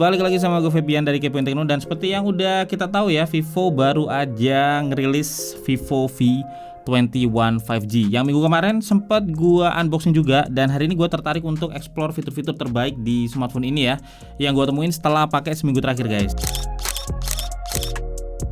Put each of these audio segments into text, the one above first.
Balik lagi sama gue Febian dari Kepoin Tekno. Dan seperti yang udah kita tahu ya, Vivo baru aja ngerilis Vivo V21 5G yang minggu kemarin sempat gue unboxing juga. Dan hari ini gue tertarik untuk explore fitur-fitur terbaik di smartphone ini ya, yang gue temuin setelah pakai seminggu terakhir guys.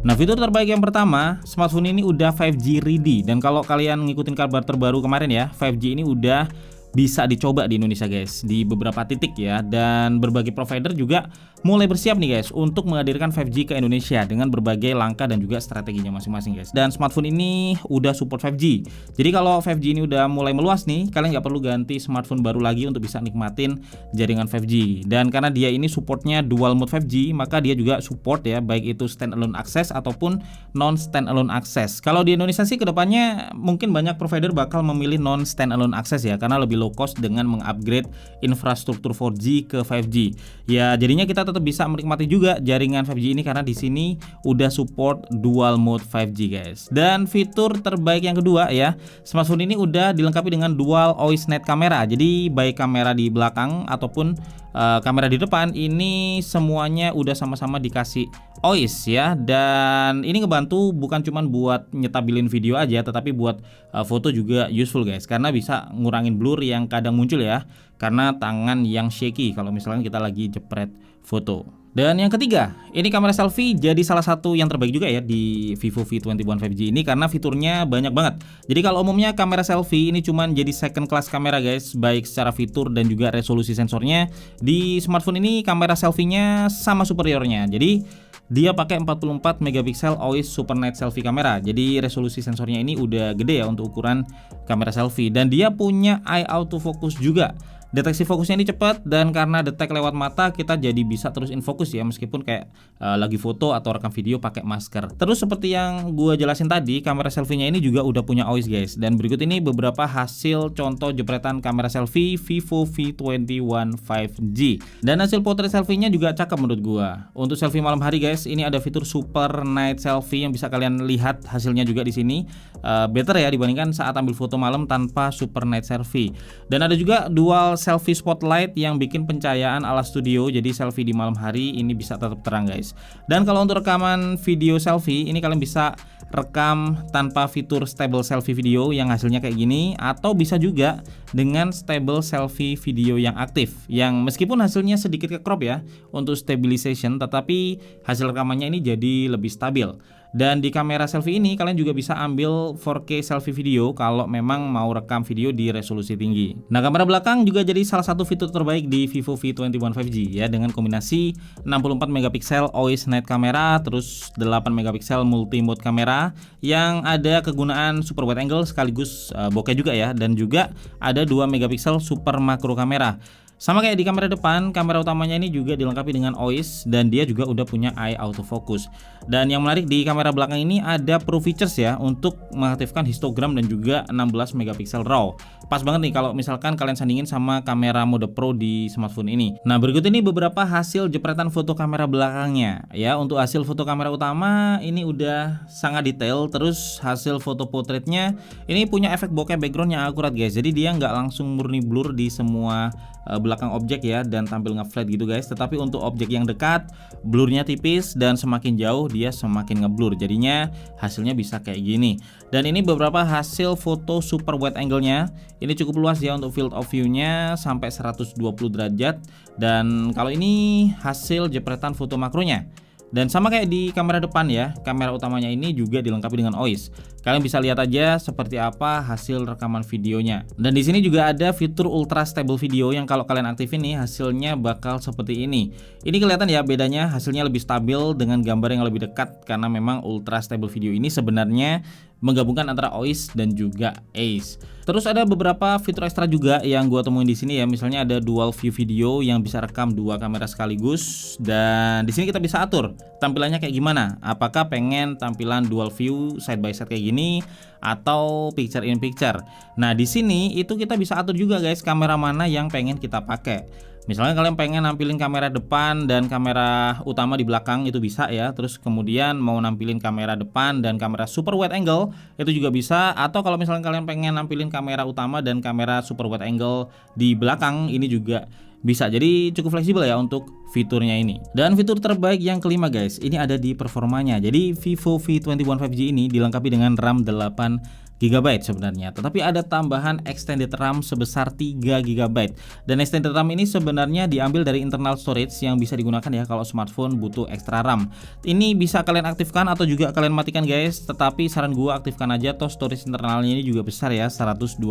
Nah, fitur terbaik yang pertama, smartphone ini udah 5G ready. Dan kalau kalian ngikutin kabar terbaru kemarin ya, 5G ini udah bisa dicoba di Indonesia guys, di beberapa titik ya. Dan berbagai provider juga mulai bersiap nih guys untuk menghadirkan 5G ke Indonesia dengan berbagai langkah dan juga strateginya masing-masing guys. Dan smartphone ini udah support 5G. Jadi kalau 5G ini udah mulai meluas nih, kalian nggak perlu ganti smartphone baru lagi untuk bisa nikmatin jaringan 5G. Dan karena dia ini supportnya dual mode 5G, maka dia juga support ya, baik itu standalone access ataupun non standalone access. Kalau di Indonesia sih kedepannya mungkin banyak provider bakal memilih non standalone access ya, karena lebih low cost dengan mengupgrade infrastruktur 4G ke 5G. Ya jadinya kita tetap bisa menikmati juga jaringan 5G ini karena di sini udah support dual mode 5G guys. Dan fitur terbaik yang kedua ya, smartphone ini udah dilengkapi dengan dual OIS net kamera. Jadi baik kamera di belakang ataupun kamera di depan ini semuanya udah sama-sama dikasih OIS ya. Dan ini ngebantu bukan cuman buat nyetabilin video aja, tetapi buat foto juga useful guys, karena bisa ngurangin blur yang kadang muncul ya karena tangan yang shaky kalau misalnya kita lagi jepret foto. Dan yang ketiga, ini kamera selfie jadi salah satu yang terbaik juga ya di Vivo V21 5G ini karena fiturnya banyak banget. Jadi kalau umumnya kamera selfie ini cuman jadi second class kamera guys, baik secara fitur dan juga resolusi sensornya. Di smartphone ini kamera selfie-nya sama superiornya. Jadi dia pakai 44 megapiksel OIS Super Night Selfie kamera. Jadi resolusi sensornya ini udah gede ya untuk ukuran kamera selfie. Dan dia punya eye autofocus juga. Deteksi fokusnya ini cepat, dan karena detect lewat mata kita jadi bisa terus in focus ya, meskipun kayak lagi foto atau rekam video pakai masker. Terus seperti yang gue jelasin tadi, kamera selfie-nya ini juga udah punya OIS guys. Dan berikut ini beberapa hasil contoh jepretan kamera selfie Vivo V21 5G. Dan hasil potret selfie-nya juga cakep menurut gue. Untuk selfie malam hari guys, ini ada fitur Super Night Selfie yang bisa kalian lihat hasilnya juga di sini. Better ya dibandingkan saat ambil foto malam tanpa Super Night Selfie. Dan ada juga dual selfie spotlight yang bikin pencahayaan ala studio, jadi selfie di malam hari ini bisa tetap terang guys. Dan kalau untuk rekaman video selfie ini kalian bisa rekam tanpa fitur stable selfie video yang hasilnya kayak gini, atau bisa juga dengan stable selfie video yang aktif yang meskipun hasilnya sedikit ke crop ya untuk stabilization, tetapi hasil rekamannya ini jadi lebih stabil. Dan di kamera selfie ini kalian juga bisa ambil 4K selfie video kalau memang mau rekam video di resolusi tinggi. Nah, kamera belakang juga jadi salah satu fitur terbaik di Vivo V21 5G ya, dengan kombinasi 64 megapiksel OIS night kamera, terus 8 megapiksel multi mode kamera yang ada kegunaan super wide angle sekaligus bokeh juga ya, dan juga ada 2 megapiksel super makro kamera. Sama kayak di kamera depan, kamera utamanya ini juga dilengkapi dengan OIS dan dia juga udah punya eye autofocus. Dan yang menarik di kamera belakang ini ada pro features ya untuk mengaktifkan histogram dan juga 16 megapiksel RAW. Pas banget nih kalau misalkan kalian sandingin sama kamera mode Pro di smartphone ini. Nah, berikut ini beberapa hasil jepretan foto kamera belakangnya ya. Untuk hasil foto kamera utama ini udah sangat detail, terus hasil foto potretnya ini punya efek bokeh background yang akurat guys. Jadi dia nggak langsung murni blur di semua belakang objek ya dan tampil nge-flat gitu guys, tetapi untuk objek yang dekat blurnya tipis dan semakin jauh dia semakin ngeblur, jadinya hasilnya bisa kayak gini. Dan ini beberapa hasil foto super wide angle-nya, ini cukup luas ya untuk field of view-nya sampai 120 derajat. Dan kalau ini hasil jepretan foto makronya. Dan sama kayak di kamera depan ya, kamera utamanya ini juga dilengkapi dengan OIS. Kalian bisa lihat aja seperti apa hasil rekaman videonya. Dan di sini juga ada fitur ultra stable video yang kalau kalian aktifin nih hasilnya bakal seperti ini. Ini kelihatan ya bedanya, hasilnya lebih stabil dengan gambar yang lebih dekat karena memang ultra stable video ini sebenarnya menggabungkan antara OIS dan juga ACE. Terus ada beberapa fitur ekstra juga yang gua temuin di sini ya. Misalnya ada dual view video yang bisa rekam dua kamera sekaligus, dan di sini kita bisa atur tampilannya kayak gimana. Apakah pengen tampilan dual view side by side kayak gini atau picture in picture. Nah, di sini itu kita bisa atur juga guys kamera mana yang pengen kita pakai. Misalnya kalian pengen nampilin kamera depan dan kamera utama di belakang itu bisa ya. Terus kemudian mau nampilin kamera depan dan kamera super wide angle itu juga bisa. Atau kalau misalnya kalian pengen nampilin kamera utama dan kamera super wide angle di belakang ini juga bisa. Jadi cukup fleksibel ya untuk fiturnya ini. Dan fitur terbaik yang kelima guys, ini ada di performanya. Jadi Vivo V21 5G ini dilengkapi dengan RAM 8 GB sebenarnya, tetapi ada tambahan extended RAM sebesar 3 GB. Dan extended RAM ini sebenarnya diambil dari internal storage yang bisa digunakan ya kalau smartphone butuh ekstra RAM. Ini bisa kalian aktifkan atau juga kalian matikan guys, tetapi saran gua aktifkan aja, toh storage internalnya ini juga besar ya, 128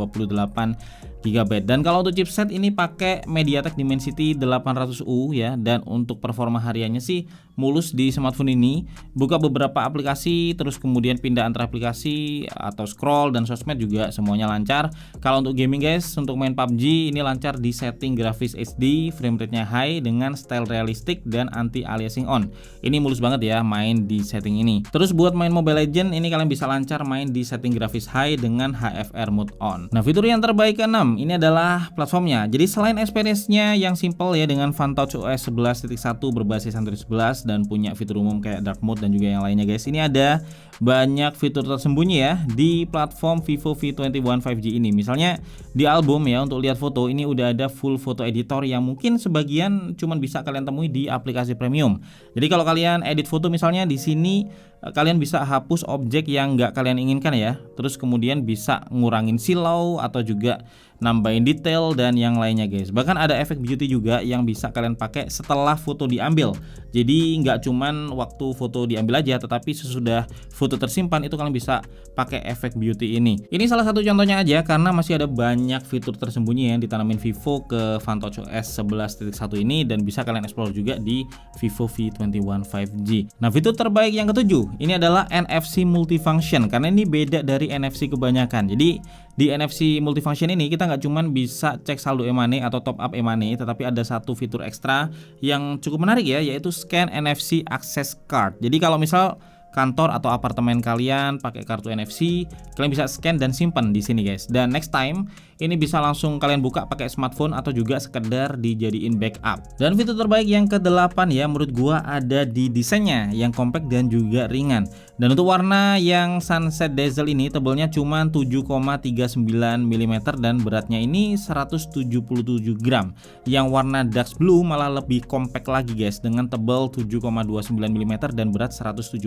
GB. Dan kalau untuk chipset ini pakai MediaTek Dimensity 800U ya, dan untuk performa hariannya sih mulus di smartphone ini. Buka beberapa aplikasi, terus kemudian pindah antara aplikasi atau scroll dan sosmed juga semuanya lancar. Kalau untuk gaming guys, untuk main PUBG ini lancar di setting grafis HD, frame rate-nya high dengan style realistik dan anti aliasing on. Ini mulus banget ya main di setting ini. Terus buat main Mobile Legends ini kalian bisa lancar main di setting grafis high dengan HFR mode on. Nah, fitur yang terbaik ke-6 ini adalah platformnya. Jadi selain experience-nya yang simple ya dengan FunTouch OS 11.1 berbasis Android 11 dan punya fitur umum kayak dark mode dan juga yang lainnya guys, ini ada banyak fitur tersembunyi ya di platform Vivo V21 5G ini. Misalnya di album ya, untuk lihat foto ini udah ada full photo editor yang mungkin sebagian cuman bisa kalian temui di aplikasi premium. Jadi kalau kalian edit foto misalnya di sini, kalian bisa hapus objek yang nggak kalian inginkan ya. Terus kemudian bisa ngurangin silau atau juga nambahin detail dan yang lainnya guys. Bahkan ada efek beauty juga yang bisa kalian pakai setelah foto diambil. Jadi nggak cuman waktu foto diambil aja, tetapi sesudah foto tersimpan itu kalian bisa pakai efek beauty ini. Ini salah satu contohnya aja karena masih ada banyak fitur tersembunyi yang ditanamin Vivo ke FunTouch OS 11.1 ini, dan bisa kalian explore juga di Vivo V21 5G. Nah, fitur terbaik yang ketujuh ini adalah NFC multifunction, karena ini beda dari NFC kebanyakan. Jadi di NFC multifunction ini kita nggak cuman bisa cek saldo e-money atau top up e-money, tetapi ada satu fitur ekstra yang cukup menarik ya, yaitu scan NFC access card. Jadi kalau misal kantor atau apartemen kalian pakai kartu NFC, kalian bisa scan dan simpan di sini guys. Dan next time ini bisa langsung kalian buka pakai smartphone atau juga sekedar dijadiin backup. Dan fitur terbaik yang ke-8 ya menurut gua ada di desainnya yang compact dan juga ringan. Dan untuk warna yang Sunset Dazzle ini tebalnya cuma 7,39 mm dan beratnya ini 177 gram. Yang warna Dark Blue malah lebih compact lagi guys, dengan tebal 7,29 mm dan berat 176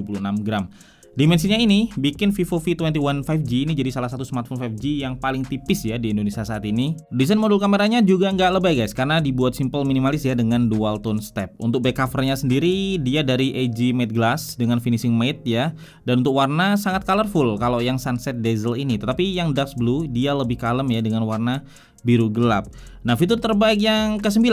gram. Dimensinya ini bikin Vivo V21 5G ini jadi salah satu smartphone 5G yang paling tipis ya di Indonesia saat ini. Desain modul kameranya juga nggak lebay guys, karena dibuat simple minimalis ya dengan dual tone step. Untuk back covernya sendiri dia dari AG Matte Glass dengan finishing matte ya. Dan untuk warna sangat colorful kalau yang Sunset Dazzle ini, tetapi yang Dark Blue dia lebih kalem ya dengan warna biru gelap. Nah, fitur terbaik yang ke-9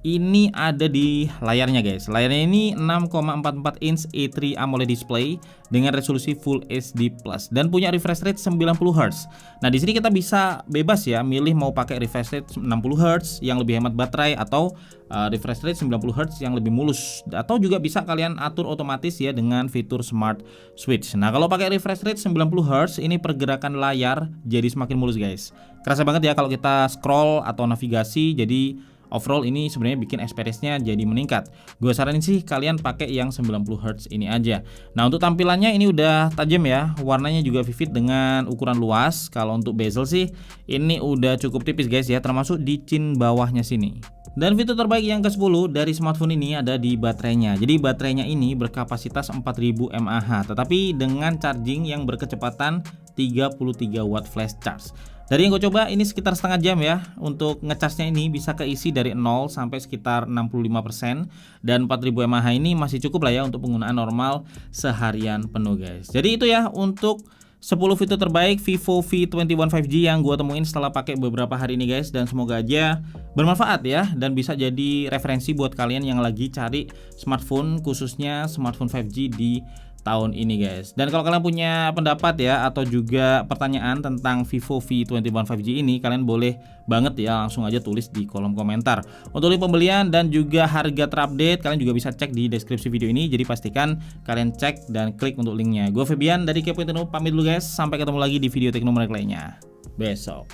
ini ada di layarnya guys. Layarnya ini 6,44 inch A3 AMOLED display dengan resolusi Full HD Plus dan punya refresh rate 90 Hz. Nah, di sini kita bisa bebas ya milih mau pakai refresh rate 60 Hz yang lebih hemat baterai atau refresh rate 90 Hz yang lebih mulus, atau juga bisa kalian atur otomatis ya dengan fitur Smart Switch. Nah, kalau pakai refresh rate 90 Hz ini pergerakan layar jadi semakin mulus guys. Kerasa banget ya kalau kita scroll atau navigasi, jadi overall ini sebenarnya bikin experience-nya jadi meningkat. Gue saranin sih kalian pakai yang 90 Hz ini aja. Nah, untuk tampilannya ini udah tajam ya, warnanya juga vivid dengan ukuran luas. Kalau untuk bezel sih ini udah cukup tipis guys ya, termasuk di chin bawahnya sini. Dan fitur terbaik yang ke-10 dari smartphone ini ada di baterainya. Jadi baterainya ini berkapasitas 4000 mAh, tetapi dengan charging yang berkecepatan 33 watt flash charge. Dari yang gue coba ini sekitar setengah jam ya. Untuk ngecasnya ini bisa keisi dari 0 sampai sekitar 65%. Dan 4000 mAh ini masih cukup lah ya untuk penggunaan normal seharian penuh guys. Jadi itu ya untuk 10 fitur terbaik Vivo V21 5G yang gue temuin setelah pakai beberapa hari ini guys. Dan semoga aja bermanfaat ya, dan bisa jadi referensi buat kalian yang lagi cari smartphone, khususnya smartphone 5G di tahun ini guys. Dan kalau kalian punya pendapat ya atau juga pertanyaan tentang Vivo V21 5G ini, kalian boleh banget ya langsung aja tulis di kolom komentar. Untuk link pembelian dan juga harga terupdate kalian juga bisa cek di deskripsi video ini, jadi pastikan kalian cek dan klik untuk linknya. Gue Febian dari Kepo Tekno pamit dulu guys, sampai ketemu lagi di video Tekno menarik lainnya besok.